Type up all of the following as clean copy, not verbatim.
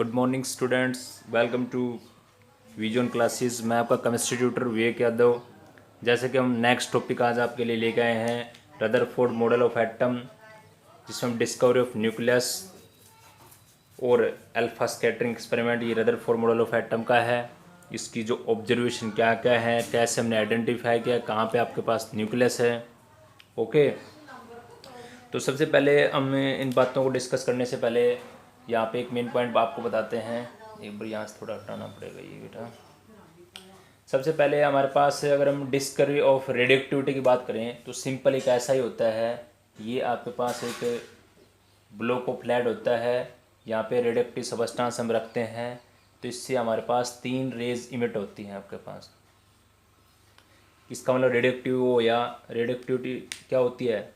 Good morning students, welcome to Vision Classes. मैं आपका chemistry tutor विवेक यादव। जैसे कि हम नेक्स्ट टॉपिक आज आपके लिए लेके आए हैं रदरफोर्ड मॉडल ऑफ एटम, जिसमें हम डिस्कवरी ऑफ न्यूक्लियस और अल्फा स्कैटरिंग एक्सपेरिमेंट ये रदरफोर्ड मॉडल ऑफ एटम का है। इसकी जो ऑब्जर्वेशन क्या क्या है, कैसे हमने आइडेंटिफाई किया, कहाँ पे आपके पास न्यूक्लियस है। ओके, तो सबसे पहले हम इन बातों को डिस्कस करने से पहले यहाँ पे एक मेन पॉइंट आपको बताते हैं। एक बार यहाँ से थोड़ा हटाना पड़ेगा ये बेटा। सबसे पहले हमारे पास अगर हम डिस्कवरी ऑफ रेडियोएक्टिविटी की बात करें तो सिंपल एक ऐसा ही होता है। ये आपके पास एक ब्लॉक ऑफ फ्लैट होता है, यहाँ पे रेडियोएक्टिव सबस्टांस हम रखते हैं, तो इससे हमारे पास 3 रेज इमिट होती हैं आपके पास। इसका मतलब रेडियोएक्टिव हो या रेडियोएक्टिविटी क्या होती है,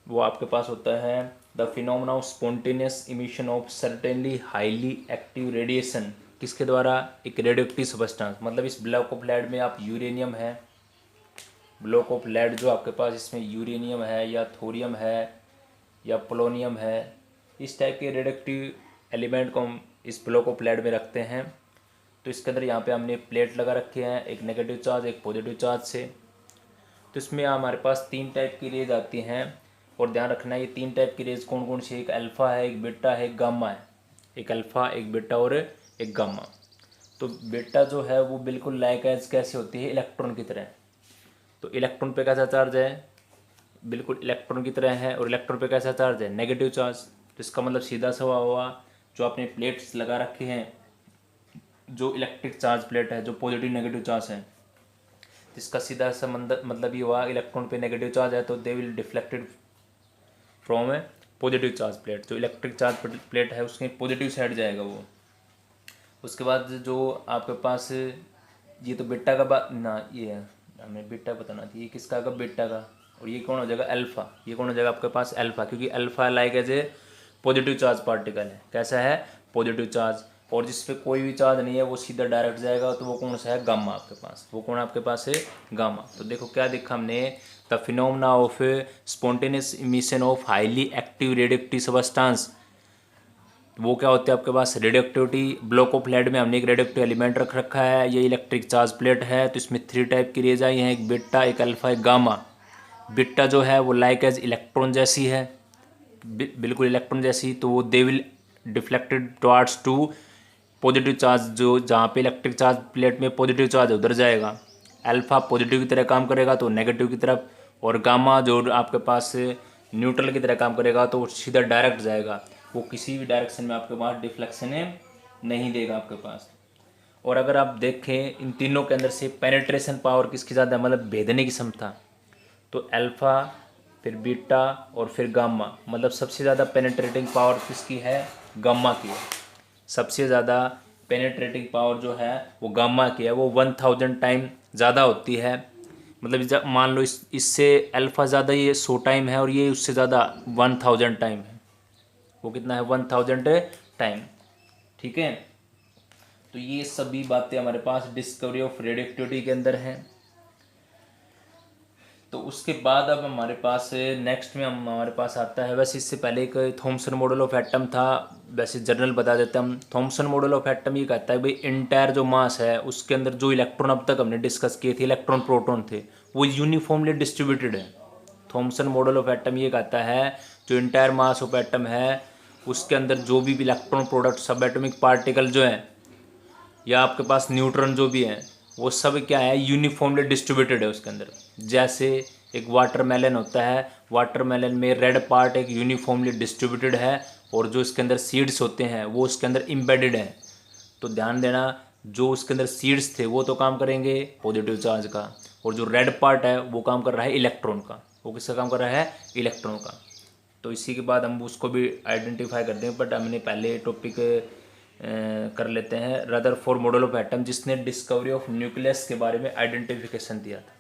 वो आपके पास होता है the phenomena of spontaneous emission of certainly highly active radiation. किसके द्वारा? एक रेडियोएक्टिव सबस्टेंस। मतलब इस ब्लॉक ऑफ लेड में आप यूरेनियम है, ब्लॉक ऑफ लेड जो आपके पास इसमें यूरेनियम है या थोरियम है या पोलोनियम है, इस टाइप के रेडियोएक्टिव एलिमेंट को हम इस ब्लॉक ऑफ लेड में रखते हैं। तो इसके अंदर यहाँ पे हमने प्लेट लगा रखे हैं, एक नेगेटिव चार्ज एक पॉजिटिव चार्ज से। तो इसमें हमारे पास 3 टाइप की रेज आती हैं, और ध्यान रखना है ये 3 टाइप की रेज कौन कौन सी, एक अल्फ़ा है, एक बीटा है, एक गामा है। एक अल्फ़ा, एक बीटा और एक गामा। तो बीटा जो है वो बिल्कुल लाइक एज कैसे होती है, इलेक्ट्रॉन की तरह। तो इलेक्ट्रॉन पे कैसा चार्ज है, बिल्कुल इलेक्ट्रॉन की तरह है। और इलेक्ट्रॉन पे कैसा चार्ज है, नेगेटिव चार्ज। तो इसका मतलब सीधा सा हुआ जो आपने प्लेट्स लगा रखे हैं, जो इलेक्ट्रिक चार्ज प्लेट है, जो पॉजिटिव नेगेटिव चार्ज है, इसका सीधा सा मतलब ये हुआ इलेक्ट्रॉन पे नेगेटिव चार्ज है तो दे will deflected from A positive charge plate. जो इलेक्ट्रिक चार्ज प्लेट है उसके पॉजिटिव साइड जाएगा वो। उसके बाद जो आपके पास ये तो बीटा का बात ना, ये है हमें बीटा बताना थी, ये किसका का, बीटा का। और ये कौन हो जाएगा, अल्फ़ा। ये कौन हो जाएगा आपके पास, अल्फ़ा, क्योंकि alpha like as a positive charge particle है। कैसा है, पॉजिटिव चार्ज। और जिस पे कोई भी चार्ज नहीं है वो सीधा डायरेक्ट जाएगा, तो वो कौन सा है, गामा आपके पास। वो कौन आपके पास है, गामा। तो देखो क्या देखा हमने, the phenomena of spontaneous emission of highly active radioactive substance. वो क्या होते हैं आपके पास, रेडियोएक्टिविटी। ब्लॉक ऑफ लेड में हमने एक रेडियोएक्टिव एलिमेंट रख रखा है, ये इलेक्ट्रिक चार्ज प्लेट है। तो इसमें 3 टाइप की रेज आई हैं, एक बीटा, एक अल्फा, एक गामा। बीटा जो है वो लाइक एज इलेक्ट्रॉन जैसी है, बिल्कुल इलेक्ट्रॉन जैसी। तो वो they will deflected towards to positive charge, जो जहाँ पे इलेक्ट्रिक चार्ज प्लेट में पॉजिटिव चार्ज है उधर जाएगा। अल्फा पॉजिटिव की तरह काम करेगा तो नेगेटिव की तरफ, और गामा जो आपके पास न्यूट्रल की तरह काम करेगा तो वो सीधा डायरेक्ट जाएगा। वो किसी भी डायरेक्शन में आपके पास डिफ्लेक्शन नहीं देगा आपके पास। और अगर आप देखें इन तीनों के अंदर से पेनिट्रेशन पावर किसकी ज़्यादा है, मतलब भेदने की क्षमता, तो अल्फ़ा, फिर बीटा और फिर गामा। मतलब सबसे ज़्यादा पेनिट्रेटिंग पावर किसकी है, गामा की है। सबसे ज़्यादा पेनिट्रेटिंग पावर जो है वो गामा की है, वो 1000 टाइम ज़्यादा होती है। मतलब मान लो इससे अल्फ़ा ज़्यादा ये 100 टाइम है, और ये उससे ज़्यादा 1000 टाइम है। वो कितना है, 1000 टाइम। ठीक है, तो ये सभी बातें हमारे पास डिस्कवरी ऑफ रेडियोएक्टिविटी के अंदर हैं। तो उसके बाद अब हमारे पास नेक्स्ट में हमारे पास आता है, वैसे इससे पहले एक थॉमसन मॉडल ऑफ एटम था। वैसे जनरल बता देते हम, थॉमसन मॉडल ऑफ एटम ये कहता है भाई इंटायर जो मास है उसके अंदर जो इलेक्ट्रॉन अब तक हमने डिस्कस किए थे, इलेक्ट्रॉन प्रोटॉन थे, वो यूनिफॉर्मली डिस्ट्रीब्यूटेड है। थॉमसन मॉडल ऑफ एटम ये कहता है जो इंटायर मास ऑफ एटम है उसके अंदर जो भी इलेक्ट्रॉन प्रोडक्ट सब एटॉमिक पार्टिकल जो है या आपके पास न्यूट्रॉन जो भी हैं वो सब क्या है, यूनिफॉर्मली डिस्ट्रीब्यूटेड है उसके अंदर। जैसे एक वाटरमेलन होता है, वाटरमेलन में रेड पार्ट एक यूनिफॉर्मली डिस्ट्रीब्यूटेड है, और जो इसके अंदर सीड्स होते हैं वो उसके अंदर इम्बेडेड हैं। तो ध्यान देना, जो उसके अंदर सीड्स थे वो तो काम करेंगे पॉजिटिव चार्ज का, और जो रेड पार्ट है वो काम कर रहा है इलेक्ट्रॉन का। वो किसका काम कर रहा है, इलेक्ट्रॉन का। तो इसी के बाद हम उसको भी आइडेंटिफाई करते हैं, बट हमने पहले टॉपिक कर लेते हैं रदरफोर्ड मॉडल ऑफ एटम, जिसने डिस्कवरी ऑफ न्यूक्लियस के बारे में आइडेंटिफिकेशन दिया था।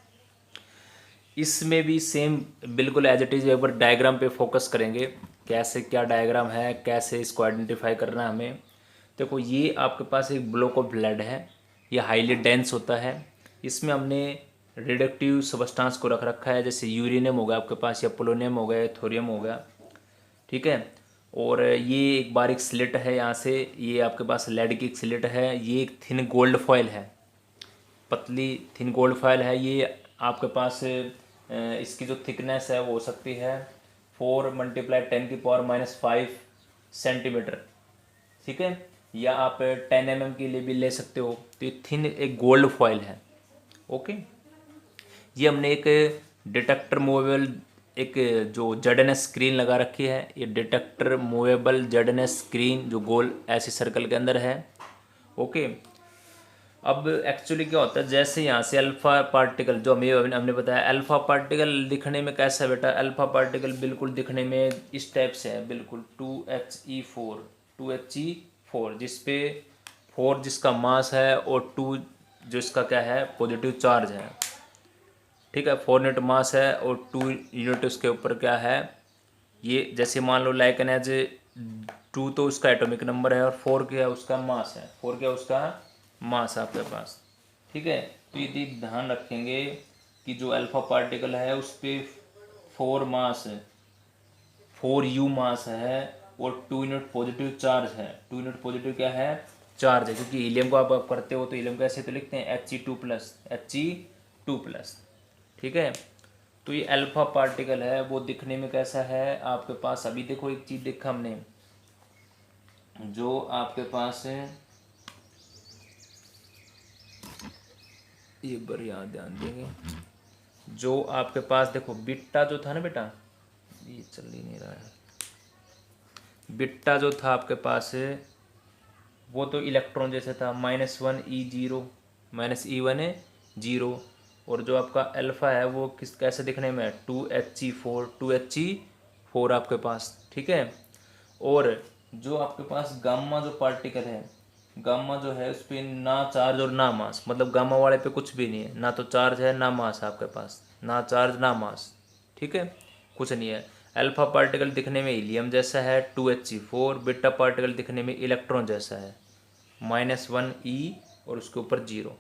इसमें भी सेम बिल्कुल एज इट इज़ एक बार डायग्राम पे फोकस करेंगे, कैसे क्या डायग्राम है, कैसे इसको आइडेंटिफाई करना है हमें। देखो ये आपके पास एक ब्लॉक ऑफ ब्लड है, ये हाईली डेंस होता है। इसमें हमने रिडक्टिव सबस्टांस को रख रखा है, जैसे यूरेनियम हो गया आपके पास, या पोलोनियम हो गया, थोरियम हो गया। ठीक है, और ये एक बारीक स्लिट है यहाँ से, ये आपके पास लेड की एक स्लिट है, ये एक थिन गोल्ड फॉयल है, पतली थिन गोल्ड फॉयल है ये आपके पास। इसकी जो थिकनेस है वो हो सकती है 4 × 10⁻⁵ सेंटीमीटर, ठीक है। या आप 10 mm के लिए भी ले सकते हो। तो ये थिन एक गोल्ड फॉयल है, ओके। ये हमने एक डिटेक्टर मूवेबल एक जो जेडएनएस स्क्रीन लगा रखी है, ये डिटेक्टर मूवेबल जेडएनएस स्क्रीन जो गोल ऐसे सर्कल के अंदर है, ओके। अब एक्चुअली क्या होता है, जैसे यहाँ से अल्फ़ा पार्टिकल जो हमने बताया, अल्फ़ा पार्टिकल दिखने में कैसा है बेटा, अल्फ़ा पार्टिकल बिल्कुल दिखने में इस टाइप से है, बिल्कुल 2He4 जिसपे 4 जिसका मास है और 2 जो इसका क्या है पॉजिटिव चार्ज है, ठीक है। 4 यूनिट मास है और 2 यूनिट उसके ऊपर क्या है, ये जैसे मान लो लाइक एन एज 2 तो उसका एटॉमिक नंबर है और 4 क्या है उसका मास है, 4 क्या उसका मास आपके पास, ठीक है। तो यदि ध्यान रखेंगे कि जो अल्फा पार्टिकल है उस पर 4 मास है, 4U मास है और 2 यूनिट पॉजिटिव चार्ज है, 2 यूनिट पॉजिटिव क्या है चार्ज है, क्योंकि हीलियम को आप करते हो तो हीलियम कैसे तो लिखते हैं He2+, ठीक है। तो ये अल्फा पार्टिकल है, वो दिखने में कैसा है आपके पास, अभी देखो एक चीज़ देखा हमने, जो आपके पास है एक बार यहाँ ध्यान देंगे, जो आपके पास देखो बिट्टा जो था ना बेटा, ये चल ही नहीं रहा है, बिट्टा जो था आपके पास है वो तो इलेक्ट्रॉन जैसे था, -1 E0 -E1 है 0, और जो आपका अल्फ़ा है वो किस कैसे दिखने में है 2He4 आपके पास, ठीक है। और जो आपके पास गामा जो पार्टिकल है, गामा जो है उस पर ना चार्ज और ना मास, मतलब गामा वाले पे कुछ भी नहीं है, ना तो चार्ज है ना मास आपके पास, ना चार्ज ना मास, ठीक है, कुछ नहीं है। अल्फा पार्टिकल दिखने में हीलियम जैसा है 2He4, बीटा पार्टिकल दिखने में इलेक्ट्रॉन जैसा है -1E और उसके ऊपर 0,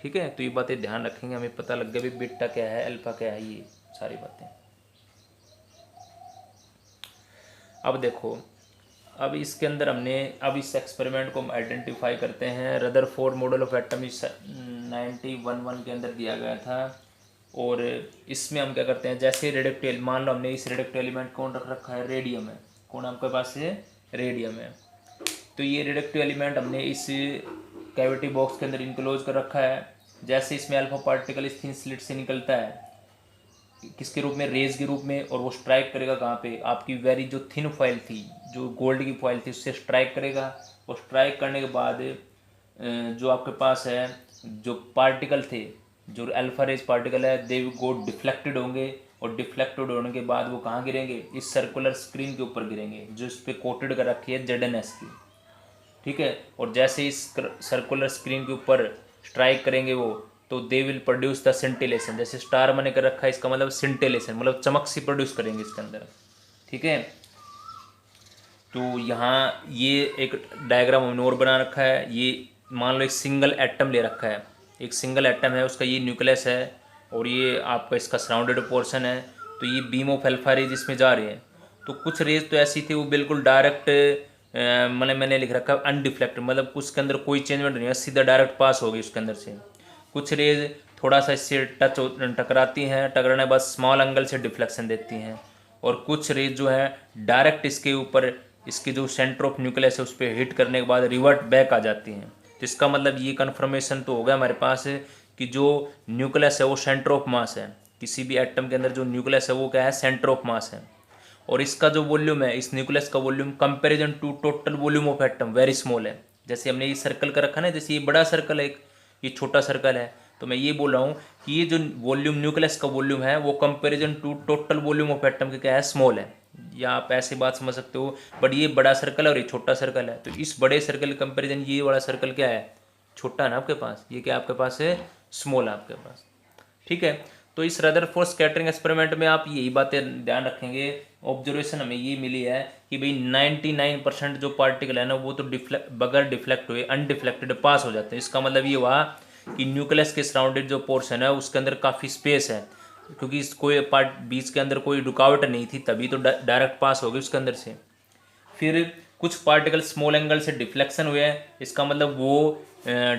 ठीक है। तो ये बातें ध्यान रखेंगे, हमें पता लग गया भी बीटा क्या है अल्फा क्या है, ये सारी बातें। अब देखो, अब इसके अंदर हमने अब इस एक्सपेरिमेंट को हम आइडेंटिफाई करते हैं। रदरफोर्ड मॉडल ऑफ एटम इस 1911 के अंदर दिया गया था, और इसमें हम क्या करते हैं, जैसे रेडियोएक्टिव, मान लो हमने इस रेडियोएक्टिव एलिमेंट कौन रख रखा है, रेडियम है, कौन आपके पास है रेडियम है। तो ये रेडियोएक्टिव एलिमेंट हमने इस कैविटी बॉक्स के अंदर इनक्लोज कर रखा है। जैसे इसमें अल्फा पार्टिकल इस थिन स्लिट से निकलता है, किसके रूप में, रेज के रूप में, और वो स्ट्राइक करेगा कहाँ पे, आपकी वेरी जो थिन फॉइल थी, जो गोल्ड की फॉइल थी, उससे स्ट्राइक करेगा, और स्ट्राइक करने के बाद जो आपके पास है जो पार्टिकल थे, जो अल्फा रेज पार्टिकल है, दे गो डिफ्लेक्टेड होंगे, और डिफ्लेक्टेड होने के बाद वो कहाँ गिरेंगे, इस सर्कुलर स्क्रीन के ऊपर गिरेंगे जो इस पर कोटेड कर रखी है जेडएनएस की, ठीक है। और जैसे इस सर्कुलर स्क्रीन के ऊपर स्ट्राइक करेंगे वो, तो they will produce the scintillation, जैसे स्टार मैंने कर रखा है, इसका मतलब सिंटिलेशन मतलब चमक सी प्रोड्यूस करेंगे इसके अंदर, ठीक है। तो यहाँ ये एक डायग्राम हमने और बना रखा है, ये मान लो एक सिंगल एटम ले रखा है, एक सिंगल एटम है, उसका ये न्यूक्लियस है और ये आपका इसका सराउंडेड पोर्शन है। तो ये बीम ऑफ अल्फा रेज इसमें जा रही है। तो कुछ रेज तो ऐसी थी वो बिल्कुल डायरेक्ट, मतलब मैंने लिख रखा है अनडिफ्लेक्टेड, मतलब उसके अंदर कोई चेंजमेंट नहीं है, सीधा डायरेक्ट पास होगी उसके अंदर से। कुछ रेज थोड़ा सा इससे टकराती हैं, टकराने के बाद स्मॉल एंगल से डिफ्लेक्शन देती हैं, और कुछ रेज जो है डायरेक्ट इसके ऊपर, इसकी जो सेंटर ऑफ न्यूक्लियस है उस पर हिट करने के बाद रिवर्ट बैक आ जाती हैं। तो इसका मतलब ये कन्फर्मेशन तो हो गया हमारे पास कि जो न्यूक्लियस है वो सेंटर ऑफ मास है, किसी भी एटम के अंदर जो न्यूक्लियस है वो क्या है, सेंटर ऑफ मास है। और इसका जो वॉल्यूम है, इस न्यूक्लियस का volume comparison to total volume of atom very small है। जैसे हमने ये सर्कल का रखा ना, जैसे ये बड़ा सर्कल है एक, ये छोटा सर्कल है, तो मैं ये बोल रहा हूँ कि ये जो वॉल्यूम न्यूक्लियस का वॉल्यूम है वो comparison to total volume of atom के क्या है, स्मॉल है, या आप ऐसी बात समझ सकते हो। बट ये बड़ा सर्कल है और ये छोटा सर्कल है, तो इस बड़े सर्कल के कंपेरिजन ये बड़ा सर्कल क्या है, छोटा है ना आपके पास, ये क्या आपके पास है, स्मॉल है आपके पास, ठीक है। तो इस रदरफोर्ड स्कैटरिंग एक्सपेरिमेंट में आप यही बातें ध्यान रखेंगे। ऑब्जर्वेशन हमें ये मिली है कि भाई 99% जो पार्टिकल है ना वो तो बगैर डिफ्लेक्ट हुए अनडिफ्लेक्टेड पास हो जाते हैं। इसका मतलब ये हुआ कि न्यूक्लियस के सराउंडेड जो पोर्शन है उसके अंदर काफ़ी स्पेस है, क्योंकि इस कोई पार्ट बीच के अंदर कोई रुकावट नहीं थी, तभी तो डायरेक्ट पास हो गई उसके अंदर से। फिर कुछ पार्टिकल स्मॉल एंगल से डिफ्लेक्शन हुए हैं, इसका मतलब वो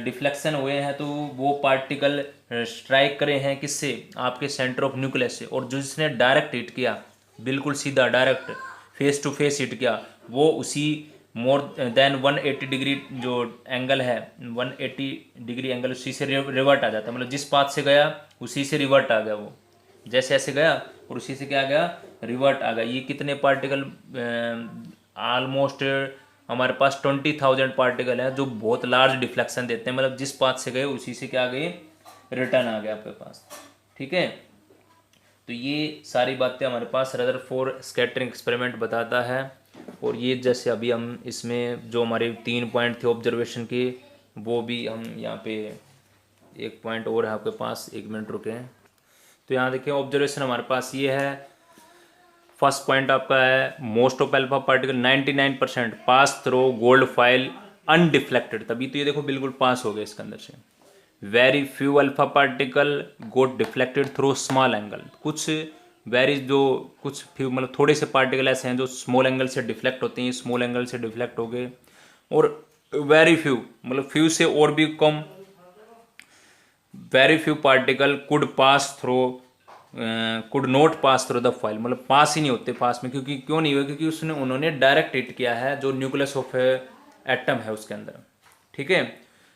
डिफ्लेक्शन हुए हैं तो वो पार्टिकल स्ट्राइक करे हैं किससे, आपके सेंटर ऑफ न्यूक्लियस से, और जो जिसने डायरेक्ट हिट किया, बिल्कुल सीधा direct face to face hit किया, वो उसी मोर देन 180 डिग्री जो एंगल है, 180 डिग्री एंगल उसी से रिवर्ट आ जाता है, मतलब जिस पाथ से गया उसी से रिवर्ट आ गया, वो जैसे ऐसे गया और उसी से क्या गया, रिवर्ट आ गया। ये कितने पार्टिकल, ऑलमोस्ट हमारे पास 20,000 पार्टिकल है जो बहुत लार्ज डिफ्लेक्शन देते हैं, मतलब जिस पाथ से गए उसी से क्या गए, रिटर्न आ गया आपके पास। ठीक है, तो ये सारी बातें हमारे पास रदरफोर्ड स्कैटरिंग एक्सपेरिमेंट बताता है। और ये जैसे अभी हम इसमें जो हमारे 3 पॉइंट थे ऑब्जर्वेशन के, वो भी हम यहाँ पे, एक पॉइंट और है आपके पास, 1 मिनट रुके। तो यहाँ देखिए ऑब्जर्वेशन हमारे पास ये है, फर्स्ट पॉइंट आपका है most of alpha particle 99% pass through gold foil undeflected, तभी तो ये देखो बिल्कुल पास हो गए इसके अंदर से। वेरी फ्यू अल्फा पार्टिकल गोट डिफ्लेक्टेड थ्रू स्मॉल एंगल, कुछ वेरी जो कुछ फ्यू मतलब थोड़े से पार्टिकल ऐसे हैं जो स्मॉल एंगल से डिफ्लेक्ट होते हैं, स्मॉल एंगल से डिफ्लेक्ट हो गए। और वेरी फ्यू मतलब फ्यू से और भी कम, very few particle could pass through, could not pass through the foil, मतलब पास ही नहीं होते पास में, क्योंकि क्यों नहीं हुए, क्योंकि उसने उन्होंने डायरेक्ट हिट किया है जो न्यूक्लियस ऑफ एटम है उसके अंदर। ठीक है,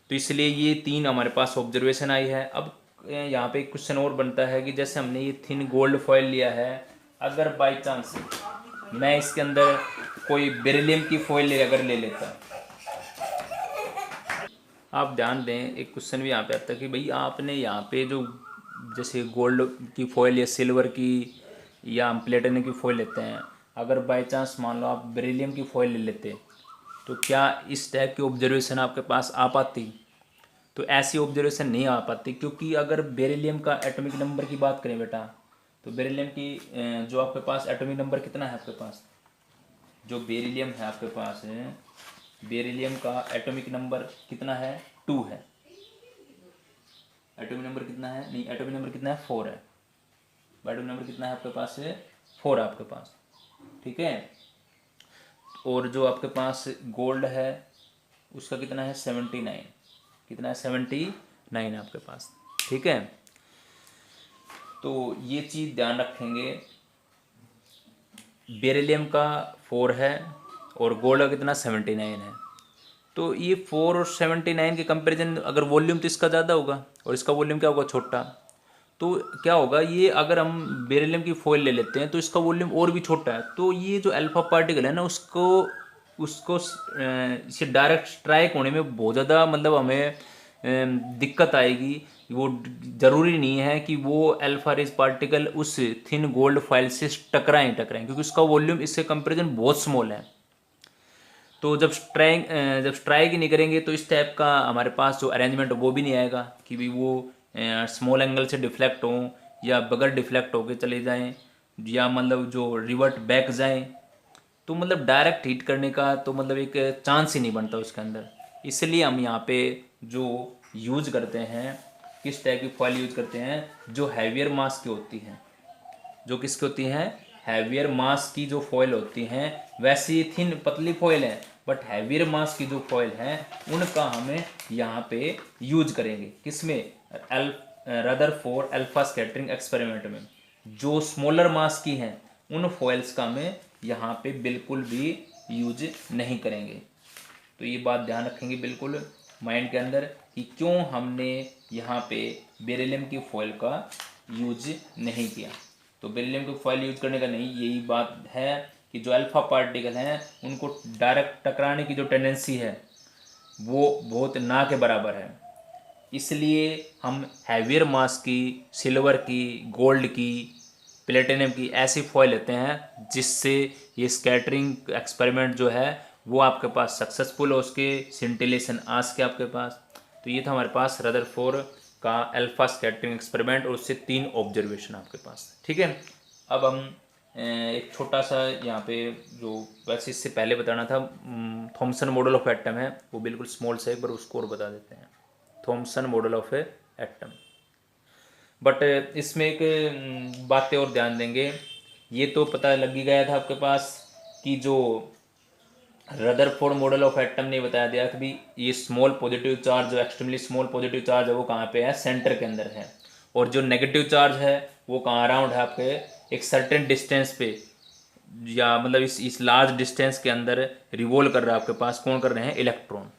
तो इसलिए ये 3 हमारे पास ऑब्जर्वेशन आई है। अब यहाँ पे एक क्वेश्चन और बनता है कि जैसे हमने ये थिन गोल्ड फॉइल लिया है, अगर बाई चांस मैं इसके अंदर कोई बेरिलियम की फॉइल अगर ले लेता, आप ध्यान दें एक क्वेश्चन भी यहाँ पे आता है कि भाई आपने यहाँ पे जो जैसे गोल्ड की फॉइल या सिल्वर की या हम प्लेटिनम की फॉइल लेते हैं, अगर बाय चांस मान लो आप बेरिलियम की फॉइल ले लेते, तो क्या इस टाइप की ऑब्जर्वेशन आपके पास आ पाती? तो ऐसी ऑब्जर्वेशन नहीं आ पाती, क्योंकि अगर बेरिलियम का एटॉमिक नंबर की बात करें बेटा, तो बेरिलियम की जो आपके पास एटॉमिक नंबर कितना है आपके पास, जो बेरिलियम है आपके पास है, बेरिलियम का एटॉमिक नंबर कितना है, 2 है। एटॉमिक नंबर कितना है, नहीं एटॉमिक नंबर कितना है, 4 है। एटॉमिक नंबर कितना है आपके पास है, 4 आपके पास। ठीक है, और जो आपके पास गोल्ड है उसका कितना है, 79, कितना है, 79 आपके पास। ठीक है, तो ये चीज़ ध्यान रखेंगे, बेरिलियम का 4 है और गोल्ड का कितना 79 है, तो ये 4 और 79 के कंपैरिजन अगर वॉल्यूम तो इसका ज़्यादा होगा और इसका वॉल्यूम क्या होगा, छोटा। तो क्या होगा, ये अगर हम बेरिलियम की फॉइल ले लेते हैं तो इसका वॉल्यूम और भी छोटा है, तो ये जो अल्फा पार्टिकल है ना उसको उसको इसे डायरेक्ट स्ट्राइक होने में बहुत ज़्यादा मतलब हमें दिक्कत आएगी। वो ज़रूरी नहीं है कि वो अल्फा रेज पार्टिकल उस थिन गोल्ड फाइल से टकराएं, क्योंकि उसका वॉल्यूम इससे कंपेरिजन बहुत स्मॉल है। तो जब स्ट्राइक ही नहीं करेंगे तो इस टाइप का हमारे पास जो अरेंजमेंट वो भी नहीं आएगा कि भी वो स्मॉल एंगल से डिफ्लेक्ट हों या बगैर डिफ्लेक्ट होके चले जाएं, या मतलब जो रिवर्ट बैक जाएं, तो मतलब डायरेक्ट हिट करने का तो मतलब एक चांस ही नहीं बनता उसके अंदर। इसलिए हम यहाँ पे जो यूज करते हैं, किस टाइप की फॉइल यूज करते हैं, जो हैवियर मास की होती हैं, जो किसकी होती हैं, हैवियर मास की जो फॉइल होती हैं। वैसी थिन पतली फॉइल है, बट हैवियर मास की जो फॉइल है उनका हमें यहाँ पे यूज करेंगे, किसमें, रदरफोर्ड अल्फा स्कैटरिंग एक्सपेरिमेंट में। जो स्मॉलर मास की हैं उन फॉइल्स का हमें यहाँ पे बिल्कुल भी यूज नहीं करेंगे। तो ये बात ध्यान रखेंगे बिल्कुल माइंड के अंदर कि क्यों हमने यहाँ पे बेरिलियम की फॉइल का यूज नहीं किया। तो बेरिलियम की फॉइल यूज करने का नहीं, यही बात है कि जो अल्फा पार्टिकल हैं उनको डायरेक्ट टकराने की जो टेंडेंसी है वो बहुत ना के बराबर है। इसलिए हम हैवियर मास की, सिल्वर की, गोल्ड की, प्लेटिनम की ऐसी फॉइल लेते हैं जिससे ये स्कैटरिंग एक्सपेरिमेंट जो है वो आपके पास सक्सेसफुल हो, उसके सिंटिलेशन आ सके आपके पास। तो ये था हमारे पास रदरफोर्ड का अल्फा स्कैटरिंग एक्सपेरिमेंट और उससे 3 ऑब्जर्वेशन आपके पास। ठीक है, अब हम एक छोटा सा यहाँ पे जो वैसे इससे पहले बताना था, थॉमसन मॉडल ऑफ एटम है, वो बिल्कुल स्मॉल सा एक बार उसको और बता देते हैं। Thompson model of atom, but इसमें एक बातें और ध्यान देंगे। ये तो पता लग ही गया था आपके पास कि जो रदरफोर्ड मॉडल ऑफ एटम ने बताया दिया कि भी ये स्मॉल पॉजिटिव चार्ज, जो एक्सट्रीमली स्मॉल पॉजिटिव चार्ज है वो कहाँ पे है, सेंटर के अंदर है, और जो नेगेटिव चार्ज है वो कहाँ अराउंड है आपके एक सर्टेन डिस्टेंस पे, या मतलब इस लार्ज डिस्टेंस के अंदर रिवॉल्व कर रहा है आपके पास, कौन कर रहे हैं, इलेक्ट्रॉन।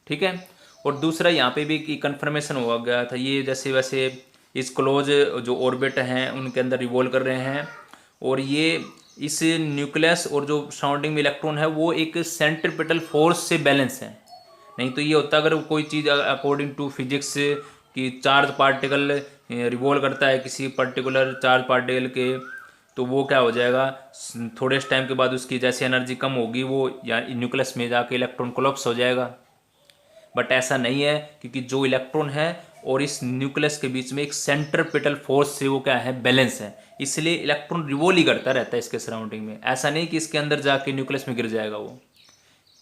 ठीक है। और दूसरा यहाँ पे भी कंफर्मेशन हो गया था, ये जैसे वैसे इस क्लोज जो ऑर्बिट हैं उनके अंदर रिवॉल्व कर रहे हैं, और ये इस न्यूक्लियस और जो सराउंडिंग में इलेक्ट्रॉन है वो एक सेंट्रीपिटल फोर्स से बैलेंस है। नहीं तो ये होता अगर कोई चीज़ अकॉर्डिंग टू फिजिक्स कि चार्ज पार्टिकल रिवॉल्व करता है किसी पर्टिकुलर चार्ज पार्टिकल के, तो वो क्या हो जाएगा, थोड़े टाइम के बाद उसकी जैसे एनर्जी कम होगी वो या न्यूक्लियस में जाके इलेक्ट्रॉन कोलैप्स हो जाएगा। बट ऐसा नहीं है, क्योंकि जो इलेक्ट्रॉन है और इस न्यूक्लियस के बीच में एक सेंट्रीपिटल फोर्स से वो क्या है, बैलेंस है, इसलिए इलेक्ट्रॉन रिवॉल्व ही करता रहता है इसके सराउंडिंग में। ऐसा नहीं कि इसके अंदर जाके न्यूक्लियस में गिर जाएगा वो।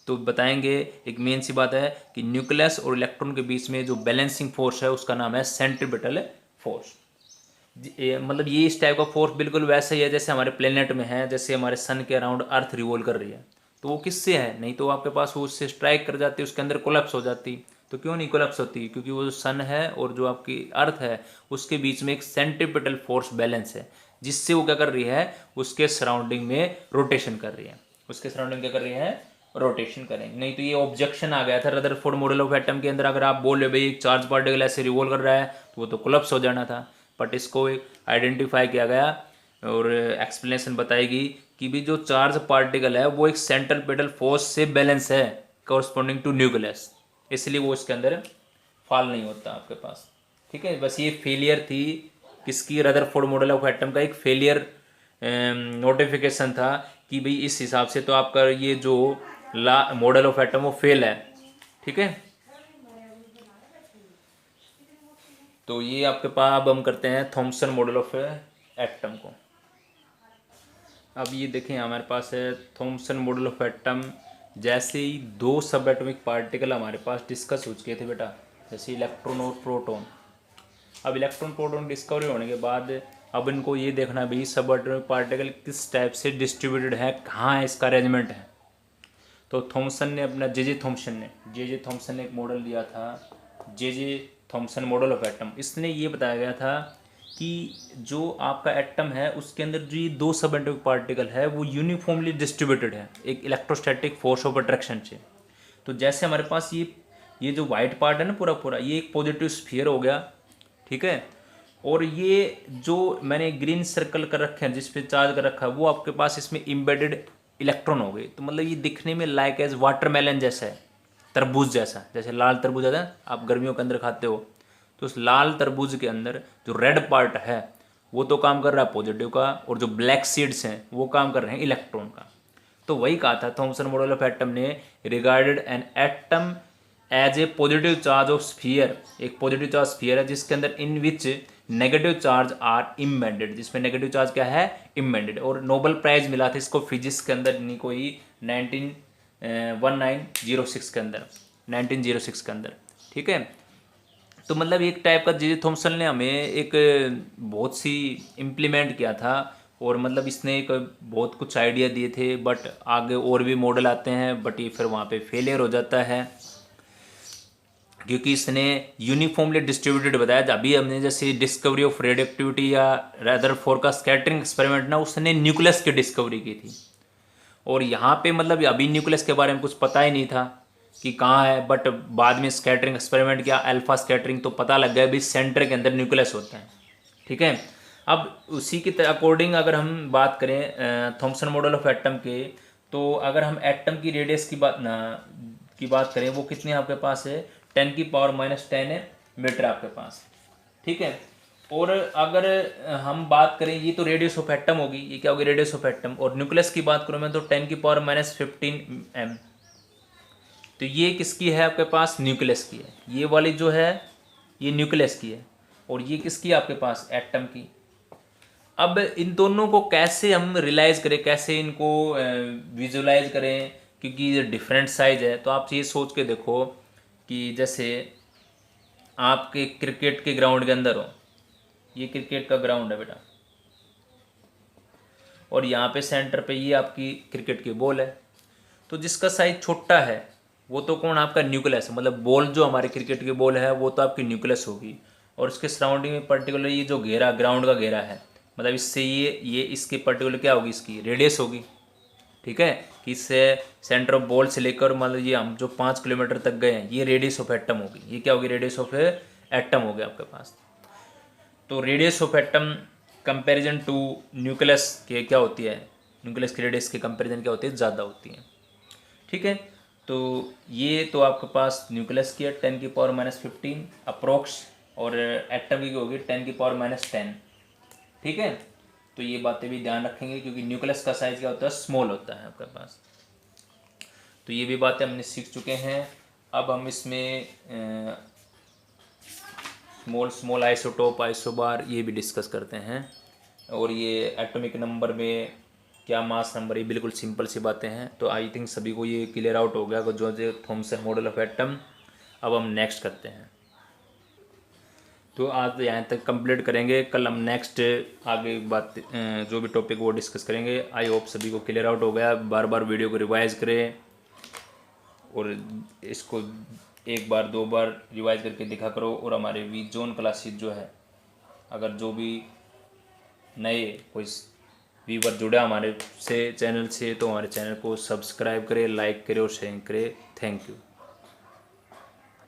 तो बताएंगे एक मेन सी बात है कि न्यूक्लियस और इलेक्ट्रॉन के बीच में जो बैलेंसिंग फोर्स है उसका नाम है सेंट्रीपिटल फोर्स। मतलब ये इस टाइप का फोर्स बिल्कुल वैसे ही है जैसे हमारे प्लेनेट में है, जैसे हमारे सन के अराउंड अर्थ रिवॉल्व कर रही है, तो वो किससे है, नहीं तो आपके पास वो उससे स्ट्राइक कर जाती, उसके अंदर कोलैप्स हो जाती। तो क्यों नहीं कोलैप्स होती, क्योंकि वो जो सन है और जो आपकी अर्थ है उसके बीच में एक सेंट्रीपिटल फोर्स बैलेंस है, जिससे वो क्या कर रही है, उसके सराउंडिंग में रोटेशन कर रही है, उसके सराउंडिंग क्या कर रही है, रोटेशन करेंगे। नहीं तो ये ऑब्जेक्शन आ गया था रदरफोर्ड मॉडल ऑफ एटम के अंदर, अगर आप बोल रहे भाई एक चार्ज पार्टिकल ऐसे रिवॉल्व कर रहा है तो वो तो कोलैप्स हो जाना था। बट इसको आइडेंटिफाई किया गया और एक्सप्लेनेशन बताएगी कि भी जो चार्ज पार्टिकल है वो एक सेंट्रीपिटल फोर्स से बैलेंस है कॉरस्पॉन्डिंग टू न्यूक्लियस, इसलिए वो इसके अंदर फॉल नहीं होता आपके पास। ठीक है, बस ये फेलियर थी किसकी, रदरफोर्ड मॉडल ऑफ एटम का एक फेलियर नोटिफिकेशन था कि भाई इस हिसाब से तो आपका ये जो मॉडल ऑफ एटम वो फेल है। ठीक है, तो ये आपके पास अब हम करते हैं थॉमसन मॉडल ऑफ एटम को। अब ये देखें हमारे पास है थॉमसन मॉडल ऑफ एटम। जैसे ही दो सब एटॉमिक पार्टिकल हमारे पास डिस्कस हो चुके थे बेटा, जैसे इलेक्ट्रॉन और प्रोटॉन। अब इलेक्ट्रॉन प्रोटॉन डिस्कवरी होने के बाद अब इनको ये देखना भी सब एटॉमिक पार्टिकल किस टाइप से डिस्ट्रीब्यूटेड है, कहाँ है इसका अरेंजमेंट है। तो थॉमसन ने अपना जे थॉमसन ने एक मॉडल दिया था, J Thomson model of atom. इसने ये बताया गया था कि जो आपका एटम है उसके अंदर जो ये दो सब एटॉमिक पार्टिकल है वो यूनिफॉर्मली डिस्ट्रीब्यूटेड है एक इलेक्ट्रोस्टैटिक फोर्स ऑफ अट्रैक्शन से। तो जैसे हमारे पास ये जो वाइट पार्ट है ना पूरा पूरा, ये एक पॉजिटिव स्फीयर हो गया। ठीक है, और ये जो मैंने ग्रीन सर्कल कर रखे हैं जिस पे चार्ज कर रखा है वो आपके पास इसमें इम्बेडेड इलेक्ट्रॉन हो गए। तो मतलब ये दिखने में लाइक एज वाटरमेलन जैसा है, तरबूज जैसा, जैसे लाल तरबूज आता है आप गर्मियों के अंदर खाते हो, तो उस लाल तरबूज के अंदर जो रेड पार्ट है वो तो काम कर रहा है पॉजिटिव का, और जो ब्लैक सीड्स हैं वो काम कर रहे हैं इलेक्ट्रॉन का। तो वही कहा था थॉमसन मॉडल ऑफ एटम ने, regarded an atom as a positive charge of sphere, एक पॉजिटिव चार्ज स्फीयर है जिसके अंदर in which negative charge are embedded, जिसमें नेगेटिव चार्ज क्या है, इम्बेडेड। और नोबेल प्राइज मिला था इसको फिजिक्स के अंदर नहीं कोई 1906 के अंदर, 1906 के अंदर। ठीक है, तो मतलब एक टाइप का जे थॉमसन ने हमें एक बहुत सी इम्प्लीमेंट किया था, और मतलब इसने एक बहुत कुछ आइडिया दिए थे। बट आगे और भी मॉडल आते हैं बट ये फिर वहाँ पे फेलियर हो जाता है, क्योंकि इसने यूनिफॉर्मली डिस्ट्रीब्यूटेड बताया। अभी हमने जैसे डिस्कवरी ऑफ रेडियो एक्टिविटी या रदरफोर्ड का स्कैटरिंग एक्सपेरिमेंट ना, उसने न्यूक्लियस की डिस्कवरी की थी, और यहाँ पे मतलब अभी न्यूक्लियस के बारे में कुछ पता ही नहीं था कि कहाँ है। बट बाद में स्कैटरिंग एक्सपेरिमेंट किया, अल्फा स्कैटरिंग, तो पता लग गया भी सेंटर के अंदर न्यूक्लियस होता है। ठीक है, अब उसी के अकॉर्डिंग अगर हम बात करें थॉमसन मॉडल ऑफ एटम के, तो अगर हम एटम की रेडियस की बात करें वो कितनी आपके पास है, 10⁻⁻10 मीटर आपके पास। ठीक है, और अगर हम बात करें, ये तो रेडियस ऑफ एटम होगी, ये क्या होगी, रेडियस ऑफ एटम। और न्यूक्लियस की बात करूँ मैं तो 10⁻15 m। तो ये किसकी है आपके पास, न्यूक्लियस की है। ये वाली जो है ये न्यूक्लियस की है, और ये किसकी है आपके पास, एटम की। अब इन दोनों को कैसे हम रियलाइज करें, कैसे इनको विजुलाइज करें, क्योंकि ये डिफरेंट साइज है। तो आप ये सोच के देखो कि जैसे आपके क्रिकेट के ग्राउंड के अंदर हो, ये क्रिकेट का ग्राउंड है बेटा, और यहाँ पे सेंटर पे ये आपकी क्रिकेट की बॉल है, तो जिसका साइज छोटा है वो तो कौन, आपका न्यूक्लियस, मतलब बॉल जो हमारे क्रिकेट की बॉल है वो तो आपकी न्यूक्लियस होगी। और इसके सराउंडिंग में पर्टिकुलर ये जो घेरा, ग्राउंड का घेरा है, मतलब इससे ये इसकी पर्टिकुलर क्या होगी, इसकी रेडियस होगी। ठीक है, कि इससे सेंटर ऑफ बॉल से लेकर मान लीजिए हम जो 5 किलोमीटर तक गए हैं, ये रेडियस ऑफ एटम होगी। ये क्या होगी, रेडियस ऑफ एटम हो गया आपके पास। तो radius of atom comparison to nucleus के क्या होती है, न्यूक्लियस की रेडियस के कंपैरिजन क्या होती है, ज़्यादा होती है। ठीक है, तो ये तो आपके पास न्यूक्लियस की है 10⁻15 अप्रोक्स, और एटम की होगी 10⁻10। ठीक है, तो ये बातें भी ध्यान रखेंगे क्योंकि न्यूक्लियस का साइज क्या होता है, स्मॉल होता है आपके पास। तो ये भी बातें हमने सीख चुके हैं। अब हम इसमें स्मॉल स्मॉल आइसोटोप, आइसोबार, ये भी डिस्कस करते हैं। और ये एटॉमिक नंबर में क्या मास नंबर, ये बिल्कुल सिंपल सी बातें हैं। तो आई थिंक सभी को ये क्लियर आउट हो गया जो थॉमसन मॉडल ऑफ एटम। अब हम नेक्स्ट करते हैं। तो आज यहाँ तक कंप्लीट करेंगे, कल हम नेक्स्ट आगे बात जो भी टॉपिक वो डिस्कस करेंगे। आई होप सभी को क्लियर आउट हो गया। बार बार वीडियो को रिवाइज करें और इसको एक बार दो बार रिवाइज करके देखा करो। और हमारे विजोन क्लासेस जो है, अगर जो भी नए कोई व्यूवर जुड़ा हमारे से चैनल से, तो हमारे चैनल को सब्सक्राइब करें, लाइक करें और शेयर करें। Thank you.